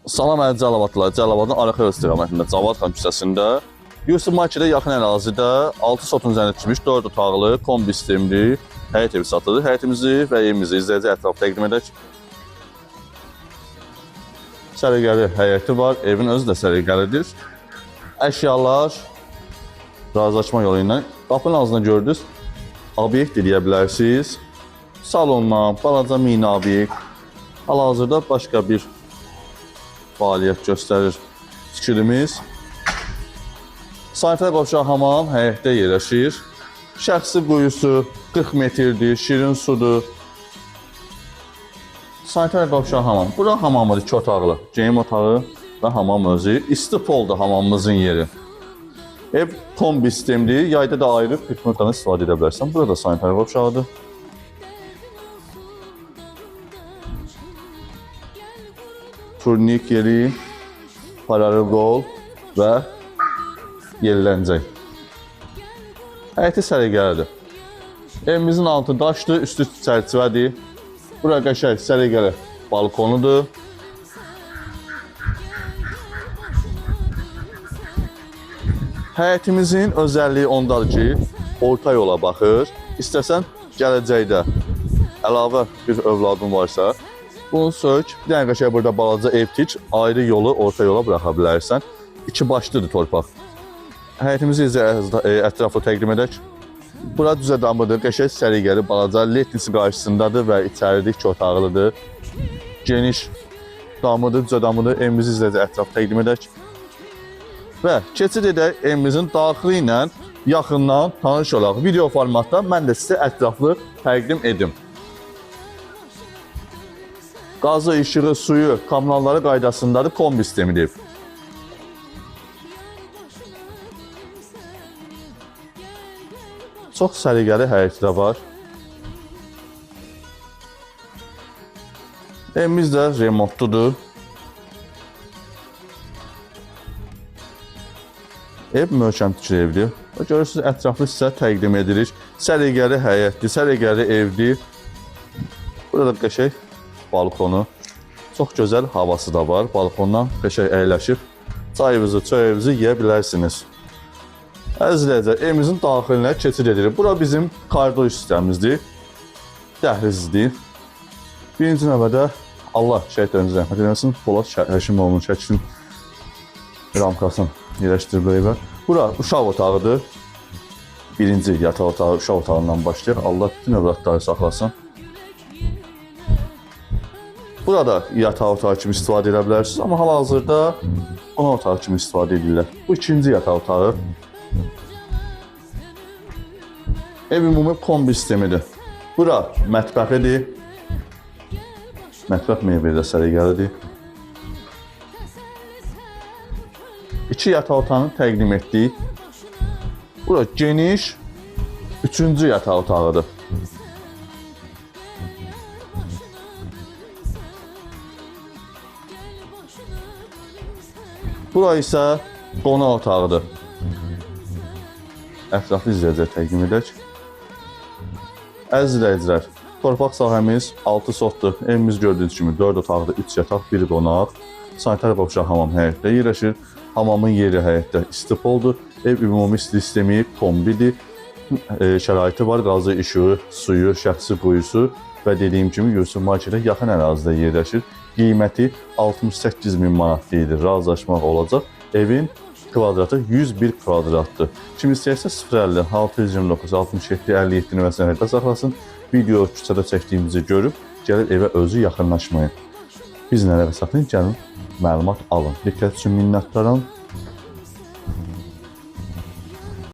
Salam əziz Cəlabadlılar, Cəlabadın Arxa istiqamətində Cavad xan küçəsində Yusuf Marketə yaxın ərazidə 6 sotun üzərində düşmüş 4 otaqlı, kombi sistemli həyət evi satılır. Həyətimizi və evimizi izləyici ətrafı təqdim edək. Səliqəli həyəti var, evin özü də səliqəlidir. Əşyalar razılaşma yolu ilə qapının ağzına gördünüz, obyekt eləyə bilərsiniz. Salondan, balaca mini obyekt, hal-hazırda başqa bir fəaliyyət göstərir fikrimiz. Sanitar qovşaq hamam həyətdə yerləşir. Şəxsi quyusu 40 metrdir, şirin sudur. Sanitar qovşaq hamam. Bura hamamıdır, 2 otaqlı. Geyim otağı və hamam özü. İsti poldur hamamımızın yeri. Ev kombi sistemdir. Yayda da ayrı piknikdən istifadə edə bilərsən. Burada sanitar qovşağıdır. Turnik yeri, paralel qol və yerləncək. Həyəti səliqəlidir. Evimizin altı daşdır, üstü çərçivədir. Bura qəşəng səliqəli balkonudur. Həyətimizin özəlliyi ondadır ki, orta yola baxır. İstəsən gələcəkdə əlavə bir övladın varsa, bunu sök, bir dənə qəşəng burada balaca ev tik, ayrı yolu orta yola buraxa bilərsən. 2 başlıdır torpaq. Həyətimizi ətrafı təqdim edək. Bura düz adamıdır, qəşəng səliqəli balaca letnisi qarşısındadır və içəridə 2 otaqlıdır. Geniş damıdır, düz adamıdır. Evimizi izləyici ətrafı təqdim edək. Və keçid edək evimizin daxili ilə yaxından tanış olaq. Video formatda mən də sizə ətraflı təqdim edim. Qazı, işığı, suyu, kommunalları qaydasındadır, kombi sistemidir. Çox səliqəli həyəti də var. Evimiz də remontludur. Ev möhkəm tikili evdir. Görürsünüz, ətraflı sizə təqdim edirik. Səliqəli həyətdir, səliqəli evdir. Burada qəşəng balkonu. Çox gözəl havası da var. Balkondan qəşəng əyləşib çayınızı, çörəyinizi yeyə bilərsiniz. Əziz izləyicilər, evimizin daxilinə keçid edirik. Bura bizim koridor sistemimizdir. Dəhlizdir. Birinci növbədə Allah şəhidlərimizə rəhmət eləsin. Polad Həşimoğlu'nun şəklinin ramkasını yerləşdirib evə. Bura uşaq otağıdır. Birinci yataq otağı uşaq otağından başlayır. Allah bütün övladları saxlasın. Burada yatağı otağı kimi istifadə edə bilərsiniz, amma hal-hazırda qonaq otağı kimi istifadə edirlər. Bu ikinci yatağı otağı. Ev ümumi kombi sistemidir. Bura mətbəxidir. Mətbəx mebeli də səliqəlidir. 2 yataq otağını təqdim etdik. Bura geniş 3-cü yataq otağıdır. Bura isə qonaq otağıdır. Ətraflı izləyicilər təqdim edək. Əziz izləyicilər, torpaq sahəmiz 6 sotdur. Evimiz gördüyünüz kimi 4 otaqda 3 yataq, 1 qonaq. Sanitar qovşaq hamam həyətdə yerləşir. Hamamın yeri həyətdə isti poldur. Ev ümumi isti sistemi kombidir. Şəraiti var, qazı, işığı, suyu, şəxsi quyusu və dediyim kimi Yusuf Marketə yaxın ərazidə yerləşir. Qiyməti 68.000 manat deyilir, razılaşmaq olacaq. Evin kvadratı 101 kvadratdır. Kim istəyirsə 050 629 67 57 nömrəsini həyata saxlasın. Video küçədə çəkdiyimizi görüb, gəlib evə özü yaxınlaşmayın. Bizlə əlaqə saxlayın, gəlin məlumat alın. Diqqət üçün minnətdaram.